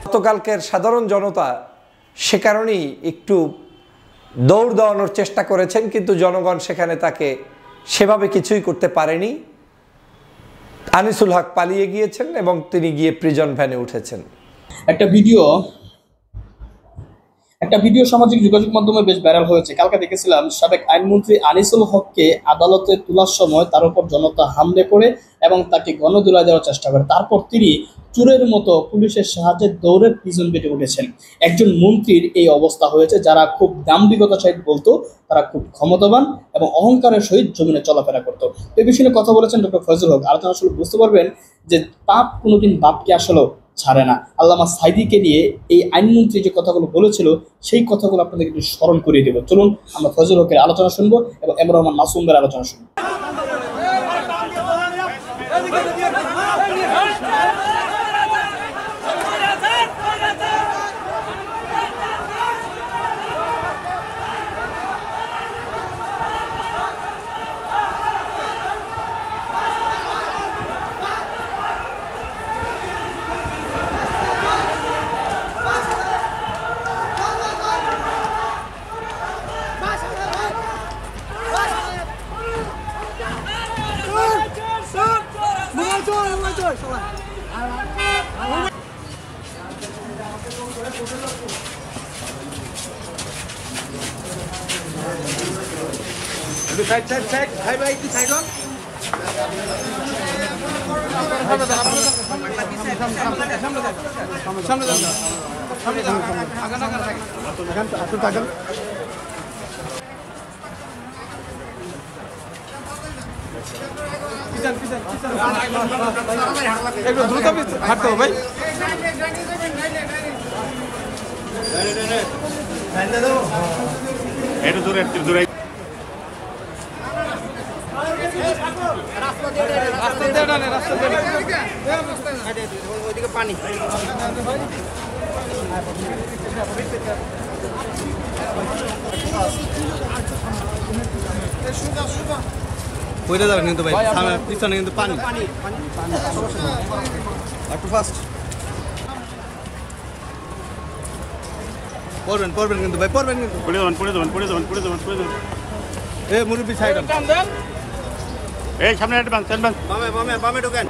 গতকালকের সাধারণ জনতা সে কারণেই একটু দৌড় দেওয়ানোর চেষ্টা করেছেন, কিন্তু জনগণ সেখানে তাকে সেভাবে কিছুই করতে পারেনি। আনিসুল হক পালিয়ে গিয়েছেন এবং তিনি গিয়ে প্রিজন ভ্যানে উঠেছেন। একটা ভিডিও সামাজিক যোগাযোগ মাধ্যমে বেশ ভাইরাল হয়েছে। কালকে দেখেছিলাম সাবেক আইনমন্ত্রী আনিসুল হককে আদালতে তোলার সময় তার উপর জনতা হামলে করে এবং তাকে গণধোলাই দেওয়ার চেষ্টা করে। তারপর তিনি চোরের মতো পুলিশের সাহায্যে দৌড়ে প্রিজন ভ্যানে উঠেছেন। একজন মন্ত্রীর এই অবস্থা হয়েছে। যারা খুব দাম্ভিকতার সহিত বলতো, তারা খুব ক্ষমতাবান এবং অহংকারের সহিত জমিনে চলাফেরা করতো। এই বিষয়ে কথা বলেছেন ডক্টর ফয়জুল হক। আলোচনা আসলে বুঝতে পারবেন যে পাপ কোনোদিন বাপকে আসলে ছাড়ে না। আল্লামা সাইদিকে নিয়ে এই আইনমন্ত্রী যে কথাগুলো বলেছিল, সেই কথাগুলো আপনাদের একটু স্মরণ করিয়ে দেব। চলুন আমরা ফয়জুল হকের আলোচনা শুনবো এবং এমর রহমান মাসুমের আলোচনা শুনবো। একটু দ্রুত হাঁটতে হবে ভাই। একটু দূরে একটু দূরে। ওইদিকে পানি ওইটা যাবে কিন্তু ভাই, পিছনে কিন্তু পানি একটু ফাস্ট পড়বেন কিন্তু ভাই, পড়বেন কিন্তু পড়ে যাবেন। এই মুরব্বি সাইড এই সামনে একটা বামে ঢোকেন।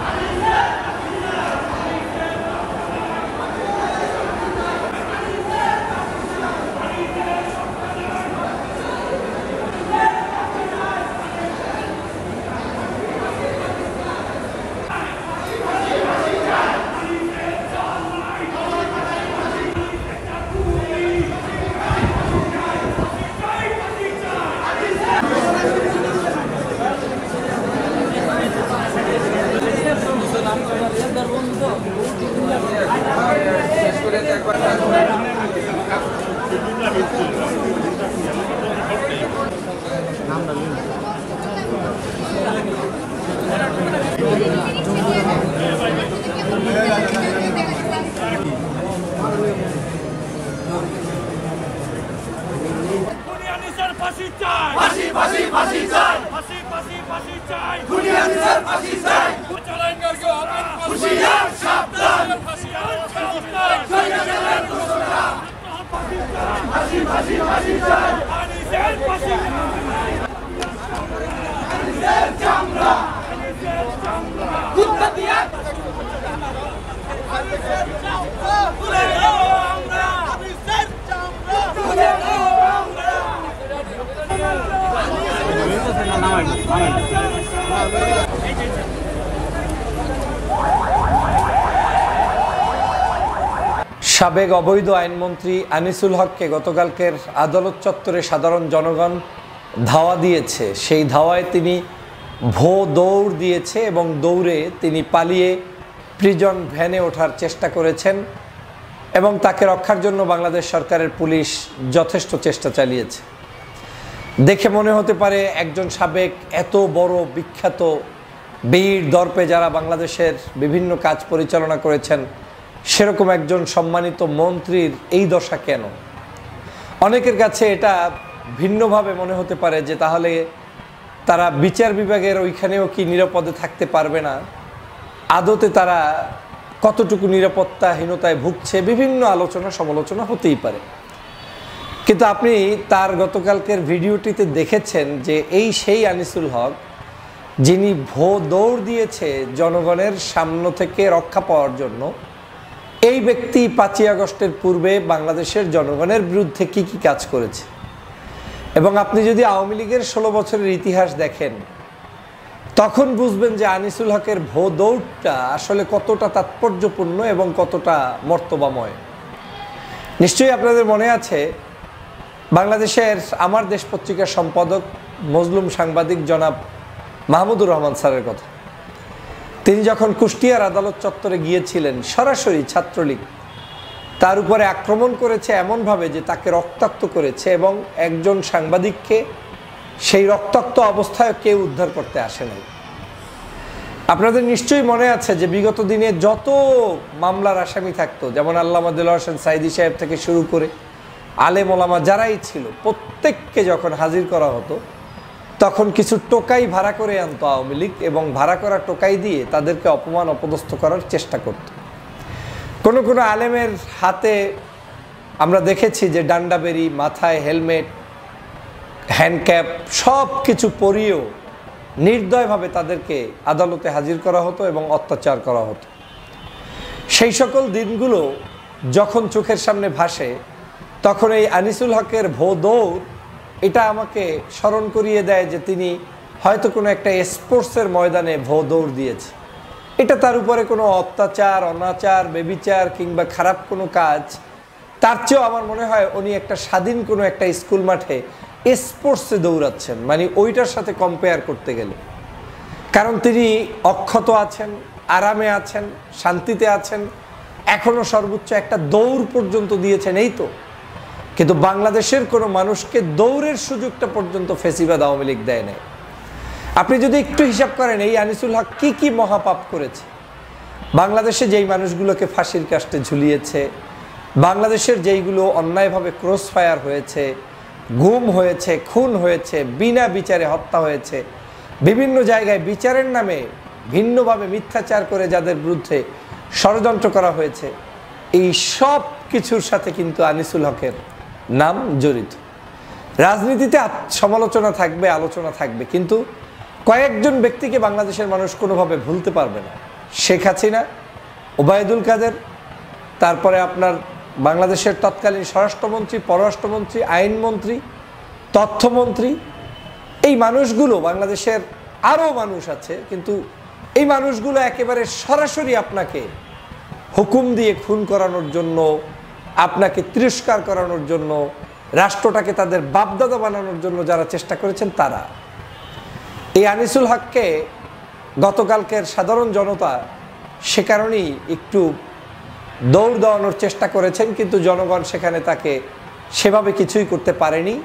সাবেক অবৈধ আইনমন্ত্রী আনিসুল হককে গতকালকের আদালত চত্বরে সাধারণ জনগণ ধাওয়া দিয়েছে। সেই ধাওয়ায় তিনি দৌড় দিয়েছে এবং দৌড়ে তিনি পালিয়ে প্রিজন ভ্যানে ওঠার চেষ্টা করেছেন এবং তাকে রক্ষার জন্য বাংলাদেশ সরকারের পুলিশ যথেষ্ট চেষ্টা চালিয়েছে। দেখে মনে হতে পারে একজন সাবেক এত বড় বিখ্যাত বীর দর্পে যারা বাংলাদেশের বিভিন্ন কাজ পরিচালনা করেছেন, সেরকম একজন সম্মানিত মন্ত্রীর এই দশা কেন? অনেকের কাছে এটা ভিন্নভাবে মনে হতে পারে যে তাহলে তারা বিচার বিভাগের ওইখানেও কি নিরাপদে থাকতে পারবে না? আদতে তারা কতটুকু নিরাপত্তাহীনতায় ভুগছে, বিভিন্ন আলোচনা সমালোচনা হতেই পারে। কিন্তু আপনি তার গতকালকের ভিডিওটিতে দেখেছেন যে এই সেই আনিসুল হক যিনি দৌড় দিয়েছে জনগণের সামনে থেকে রক্ষা পাওয়ার জন্য। এই ব্যক্তি 5ই আগস্টের পূর্বে বাংলাদেশের জনগণের বিরুদ্ধে কি কি কাজ করেছে, এবং আপনি যদি আওয়ামী লীগের 16 বছরের ইতিহাস দেখেন তখন বুঝবেন যে আনিসুল হকের দৌড়টা আসলে কতটা তাৎপর্যপূর্ণ এবং কতটা মর্তবাময়। নিশ্চয়ই আপনাদের মনে আছে বাংলাদেশের আমার দেশ পত্রিকার সম্পাদক মজলুম সাংবাদিক জনাব মাহমুদুর রহমান স্যারের কথা। তিনি যখন কুষ্টিয়ার আদালত চত্বরে গিয়েছিলেন, সরাসরি ছাত্রলীগ তার উপরে আক্রমণ করেছে এমনভাবে যে তাকে রক্তাক্ত করেছে, এবং একজন সাংবাদিককে সেই রক্তাক্ত অবস্থায় কেউ উদ্ধার করতে আসে নাই। আপনাদের নিশ্চয়ই মনে আছে যে বিগত দিনে যত মামলার আসামি থাকতো, যেমন আল্লামা দেলোয়ার হোসেন সাইদি সাহেব থেকে শুরু করে আলেম ওলামা যারাই ছিল, প্রত্যেককে যখন হাজির করা হতো তখন কিছু টোকাই ভাড়া করে আনতো আওয়ামী লীগ, এবং ভাড়া করা টোকাই দিয়ে তাদেরকে অপমান অপদস্থ করার চেষ্টা করত। কোনো কোনো আলেমের হাতে আমরা দেখেছি যে ডান্ডা বেরি, মাথায় হেলমেট, হ্যান্ডক্যাপ সব কিছু পরিয়েও নির্দয়ভাবে তাদেরকে আদালতে হাজির করা হতো এবং অত্যাচার করা হতো। সেই সকল দিনগুলো যখন চোখের সামনে ভাসে তখন এই আনিসুল হকের দৌড় এটা আমাকে স্মরণ করিয়ে দেয় যে তিনি হয়তো কোনো একটা স্পোর্টসের ময়দানে দৌড় দিয়েছে। এটা তার উপরে কোনো অত্যাচার, অনাচার, বেবিচার কিংবা খারাপ কোনো কাজ, তার চেয়েও আমার মনে হয় উনি একটা স্বাধীন কোনো একটা স্কুল মাঠে স্পোর্টসে দৌড়াচ্ছেন, মানে ওইটার সাথে কম্পেয়ার করতে গেলে। কারণ তিনি অক্ষত আছেন, আরামে আছেন, শান্তিতে আছেন, এখনও সর্বোচ্চ একটা দৌড় পর্যন্ত দিয়েছেন, এই তো। কিন্তু বাংলাদেশের কোনো মানুষকে দৌড়ের সুযোগটা পর্যন্ত ফেসিবাদ আওয়ামী লীগ দেয় নাই। আপনি যদি একটু হিসাব করেন এই আনিসুল হক কি কি মহাপাপ করেছে। বাংলাদেশে যেই মানুষগুলোকে ফাঁসির কাস্টে ঝুলিয়েছে, বাংলাদেশের যেইগুলো অন্যায়ভাবে ক্রস ফায়ার হয়েছে, গুম হয়েছে, খুন হয়েছে, বিনা বিচারে হত্যা হয়েছে, বিভিন্ন জায়গায় বিচারের নামে ভিন্নভাবে মিথ্যাচার করে যাদের বিরুদ্ধে ষড়যন্ত্র করা হয়েছে, এই সব কিছুর সাথে কিন্তু আনিসুল হকের নাম জড়িত। রাজনীতিতে সমালোচনা থাকবে, আলোচনা থাকবে, কিন্তু কয়েকজন ব্যক্তিকে বাংলাদেশের মানুষ কোনোভাবে ভুলতে পারবে না। শেখ হাসিনা, ওবায়দুল কাদের, তারপরে আপনার বাংলাদেশের তৎকালীন স্বরাষ্ট্রমন্ত্রী, পররাষ্ট্রমন্ত্রী, আইনমন্ত্রী, তথ্যমন্ত্রী, এই মানুষগুলো, বাংলাদেশের আরও মানুষ আছে, কিন্তু এই মানুষগুলো একেবারে সরাসরি আপনাকে হুকুম দিয়ে খুন করানোর জন্য, আপনাকে তিরস্কার করানোর জন্য, রাষ্ট্রটাকে তাদের বাপদাদা বানানোর জন্য যারা চেষ্টা করেছেন তারা। এই আনিসুল হককে গতকালকের সাধারণ জনতা সে কারণেই একটু দৌড় দেওয়ানোর চেষ্টা করেছেন, কিন্তু জনগণ সেখানে তাকে সেভাবে কিছুই করতে পারেনি।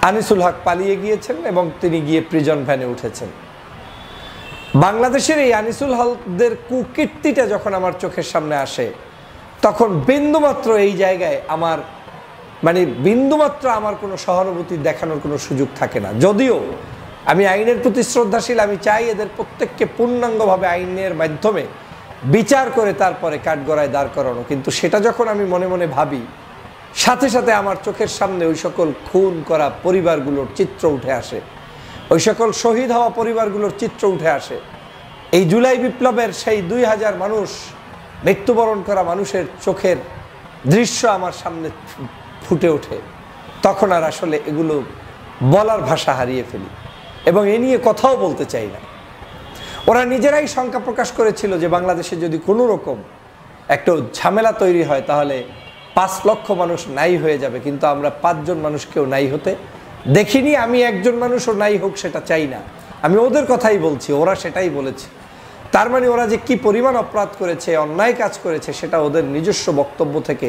আনিসুল হক পালিয়ে গিয়েছেন এবং তিনি গিয়ে প্রিজন ভ্যানে উঠেছেন। বাংলাদেশের এই আনিসুল হকদের কুকীর্তিটা যখন আমার চোখের সামনে আসে তখন বিন্দুমাত্র এই জায়গায় আমার বিন্দুমাত্র আমার কোনো সহানুভূতি দেখানোর কোনো সুযোগ থাকে না। যদিও আমি আইনের প্রতি শ্রদ্ধাশীল, আমি চাই এদের প্রত্যেককে পূর্ণাঙ্গভাবে আইনের মাধ্যমে বিচার করে তারপরে কাঠগড়ায় দাঁড় করানো, কিন্তু সেটা যখন আমি মনে মনে ভাবি সাথে সাথে আমার চোখের সামনে ওই সকল খুন করা পরিবারগুলোর চিত্র উঠে আসে, ওই সকল শহীদ হওয়া পরিবারগুলোর চিত্র উঠে আসে। এই জুলাই বিপ্লবের সেই 2000 মানুষ, মৃত্যুবরণ করা মানুষের চোখের দৃশ্য আমার সামনে ফুটে ওঠে, তখন আর আসলে এগুলো বলার ভাষা হারিয়ে ফেলি এবং এ নিয়ে কথাও বলতে চাই না। ওরা নিজেরাই শঙ্কা প্রকাশ করেছিল যে বাংলাদেশে যদি কোনো রকম একটা ঝামেলা তৈরি হয় তাহলে 5 লক্ষ মানুষ নাই হয়ে যাবে, কিন্তু আমরা 5 জন মানুষকেও নাই হতে দেখিনি। আমি একজন মানুষও নাই হোক সেটা চাই না, আমি ওদের কথাই বলছি, ওরা সেটাই বলেছে। তার মানে ওরা যে কি পরিমাণ অপরাধ করেছে, অন্যায় কাজ করেছে, সেটা ওদের নিজস্ব বক্তব্য থেকে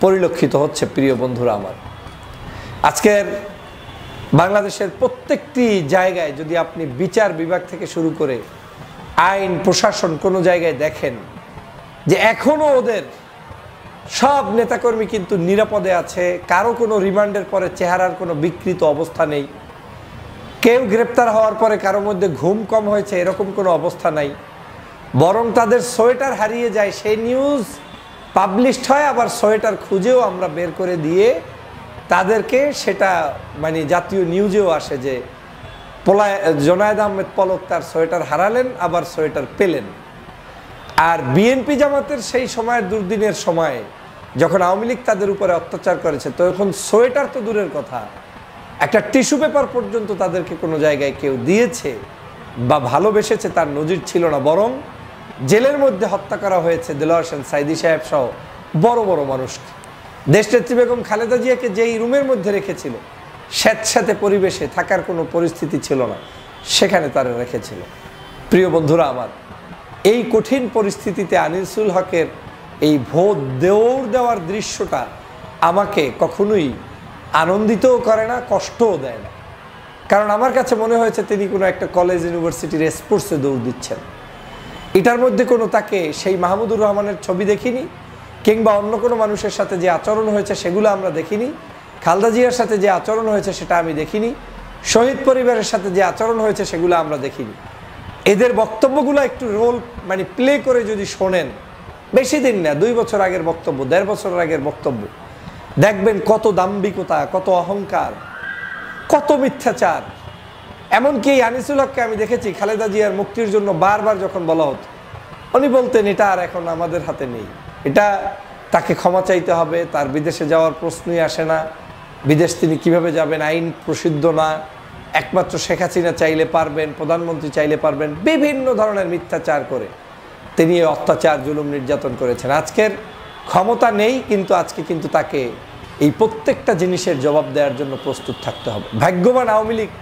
পরিলক্ষিত হচ্ছে। প্রিয় বন্ধুরা আমার, আজকের বাংলাদেশের প্রত্যেকটি জায়গায় যদি আপনি বিচার বিভাগ থেকে শুরু করে আইন প্রশাসন কোনো জায়গায় দেখেন যে এখনও ওদের সব নেতাকর্মী কিন্তু নিরাপদে আছে, কারো কোনো রিমান্ডের পরে চেহারার কোনো বিকৃত অবস্থা নেই, কেউ গ্রেপ্তার হওয়ার পরে কারোর মধ্যে ঘুম কম হয়েছে এরকম কোনো অবস্থা নাই, বরং তাদের সোয়েটার হারিয়ে যায়, সেই নিউজ পাবলিশড হয়, আবার সোয়েটার খুঁজেও আমরা বের করে দিয়ে তাদেরকে সেটা মানে জাতীয় নিউজেও আসে যে জোনায়েদ আহমেদ পলক তার সোয়েটার হারালেন, আবার সোয়েটার পেলেন। আর বিএনপি জামাতের সেই সময়ের দুর্দিনের সময়ে যখন আওয়ামী লীগ তাদের উপরে অত্যাচার করেছে, তখন সোয়েটার তো দূরের কথা, একটা টিস্যু পেপার পর্যন্ত তাদেরকে কোনো জায়গায় কেউ দিয়েছে বা ভালোবেসেছে তার নজির ছিল না। বরং জেলের মধ্যে হত্যা করা হয়েছে দেলোয়ার হোসেন সাঈদী সাহেব সহ বড় বড় মানুষকে। দেশনেত্রী বেগম খালেদা জিয়াকে যেই রুমের মধ্যে রেখেছিল, স্যাঁতস্যাঁতে পরিবেশে থাকার কোনো পরিস্থিতি ছিল না, সেখানে তারা রেখেছিল। প্রিয় বন্ধুরা আমার, এই কঠিন পরিস্থিতিতে আনিসুল হকের এই ভোট দৌড় দেওয়ার দৃশ্যটা আমাকে কখনোই আনন্দিতও করে না, কষ্টও দেয় না। কারণ আমার কাছে মনে হয়েছে তিনি কোনো একটা কলেজ ইউনিভার্সিটির স্পোর্টসে দৌড় দিচ্ছেন। এটার মধ্যে কোনো তাকে সেই মাহমুদুর রহমানের ছবি দেখিনি, কিংবা অন্য কোনো মানুষের সাথে যে আচরণ হয়েছে সেগুলো আমরা দেখিনি, খালেদা জিয়ার সাথে যে আচরণ হয়েছে সেটা আমি দেখিনি, শহীদ পরিবারের সাথে যে আচরণ হয়েছে সেগুলো আমরা দেখিনি। এদের বক্তব্যগুলো একটু রোল মানে প্লে করে যদি শোনেন, বেশি দিন না, 2 বছর আগের বক্তব্য, 1.5 বছর আগের বক্তব্য, দেখবেন কত দাম্ভিকতা, কত অহংকার, কত মিথ্যাচার। এমনকি আনিসুল হককে আমি দেখেছি খালেদা জিয়ার মুক্তির জন্য বারবার যখন বলা হতো, উনি বলতেন এটা আর এখন আমাদের হাতে নেই, এটা তাকে ক্ষমা চাইতে হবে, তার বিদেশে যাওয়ার প্রশ্নই আসে না, বিদেশ তিনি কিভাবে যাবেন, আইন প্রসিদ্ধ না, একমাত্র শেখ হাসিনা চাইলে পারবেন, প্রধানমন্ত্রী চাইলে পারবেন, বিভিন্ন ধরনের মিথ্যাচার করে তিনি অত্যাচার জুলুম নির্যাতন করেছেন। আজকের ক্ষমতা নেই, কিন্তু আজকে কিন্তু তাকে এই প্রত্যেকটা জিনিসের জবাব দেওয়ার জন্য প্রস্তুত থাকতে হবে। ভাগ্যবান আওয়ামী লীগ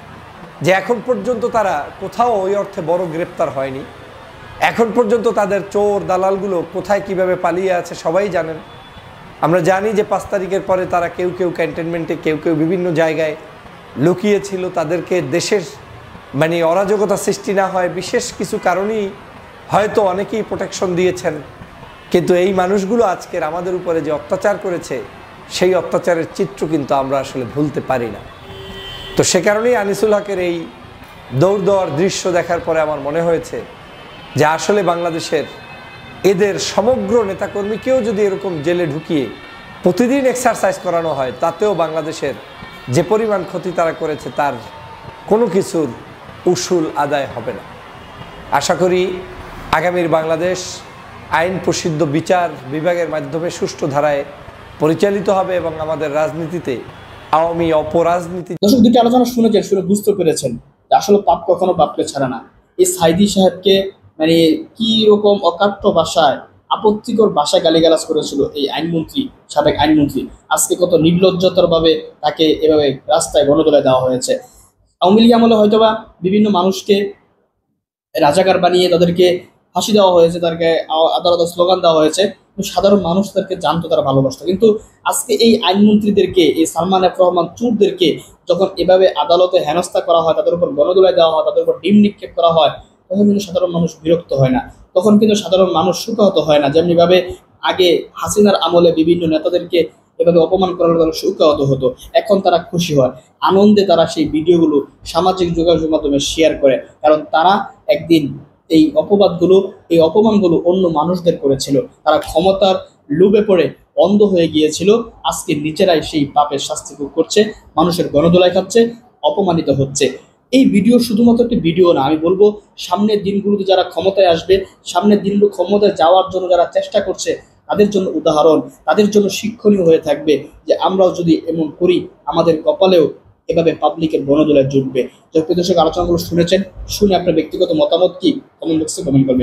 যে এখন পর্যন্ত তারা কোথাও ওই অর্থে বড় গ্রেপ্তার হয়নি। এখন পর্যন্ত তাদের চোর দালালগুলো কোথায় কিভাবে পালিয়ে আছে সবাই জানেন। আমরা জানি যে 5 তারিখের পরে তারা কেউ কেউ ক্যান্টনমেন্টে, কেউ কেউ বিভিন্ন জায়গায় লুকিয়েছিল। তাদেরকে দেশের মানে অরাজকতা সৃষ্টি না হয় বিশেষ কিছু কারণেই হয়তো অনেকেই প্রোটেকশন দিয়েছেন। কিন্তু এই মানুষগুলো আজকের আমাদের উপরে যে অত্যাচার করেছে, সেই অত্যাচারের চিত্র কিন্তু আমরা আসলে ভুলতে পারি না। তো সে কারণেই আনিসুল হকের এই দৌড় দেওয়ার দৃশ্য দেখার পরে আমার মনে হয়েছে যে আসলে বাংলাদেশের এদের সমগ্র নেতাকর্মীকেও যদি এরকম জেলে ঢুকিয়ে প্রতিদিন এক্সারসাইজ করানো হয়, তাতেও বাংলাদেশের যে পরিমাণ ক্ষতি তারা করেছে তার কোনো কিছুর উসুল আদায় হবে না। আশা করি আগামীর বাংলাদেশ আইন প্রসিদ্ধ বিচার বিভাগের মাধ্যমে সুষ্ঠু ধারায় পরিচালিত হবে এবং আমাদের রাজনীতিতে আওয়ামী অপরাজনীতি। দর্শক, দুটি আলোচনা শুনেছেন, শুনে বুঝতে পেরেছেন যে আসলে পাপ কখনো বাপকে ছাড়ে না। এই সাঈদী সাহেবকে মানে কি রকম অকাট্য ভাষায়, আপত্তিকর ভাষায় গালিগালাজ করেছিল এই আইনমন্ত্রী, সাবেক আইনমন্ত্রী। আজকে কত নির্লজ্জতার ভাবে তাকে এভাবে রাস্তায় গণদোলায় দেওয়া হয়েছে। আওয়ামী লীগ আমলে হয়তোবা বিভিন্ন মানুষকে রাজাকার বানিয়ে তাদেরকে ফাঁসি দেওয়া হয়েছে, তাদেরকে আদালতে স্লোগান দেওয়া হয়েছে, সাধারণ মানুষ তাদেরকে জানতো, তারা ভালোবাসতো। কিন্তু আজকে এই আইনমন্ত্রীদেরকে, এই সালমান এফ রহমান চুরদেরকে যখন এভাবে আদালতে হেনস্থা করা হয়, তাদের উপর গণদোলায় দেওয়া হয়, তাদের উপর ডিম নিক্ষেপ করা হয়, তখন কিন্তু সাধারণ মানুষ বিরক্ত হয় না, তখন কিন্তু সাধারণ মানুষ সুখাহত হয় না। যেমনিভাবে আগে হাসিনার আমলে বিভিন্ন নেতাদেরকে এভাবে অপমান করার জন্য সুখাহত হতো, এখন তারা খুশি হয়, আনন্দে তারা সেই ভিডিওগুলো সামাজিক যোগাযোগ মাধ্যমে শেয়ার করে। কারণ তারা একদিন এই এই অপমানগুলো অন্য মানুষদের করেছিল, তারা ক্ষমতার লোভে পড়ে অন্ধ হয়ে গিয়েছিল। আজকে নিজেরাই সেই পাপের শাস্তি ভোগ করছে, মানুষের গণদোলায় খাচ্ছে, অপমানিত হচ্ছে। এই ভিডিও শুধুমাত্র একটি ভিডিও না, আমি বলবো সামনের দিনগুলোতে যারা ক্ষমতায় আসবে, সামনের দিনগুলো ক্ষমতায় যাওয়ার জন্য যারা চেষ্টা করছে, তাদের জন্য উদাহরণ, তাদের জন্য শিক্ষণীয় হয়ে থাকবে যে আমরাও যদি এমন করি, আমাদের কপালেও এভাবে পাবলিকের গণদোলায় জুটবে। দর্শক, আলোচনাগুলো শুনেছেন, শুনে আপনার ব্যক্তিগত মতামত কি কমেন্ট বক্সে কমেন্ট করবেন।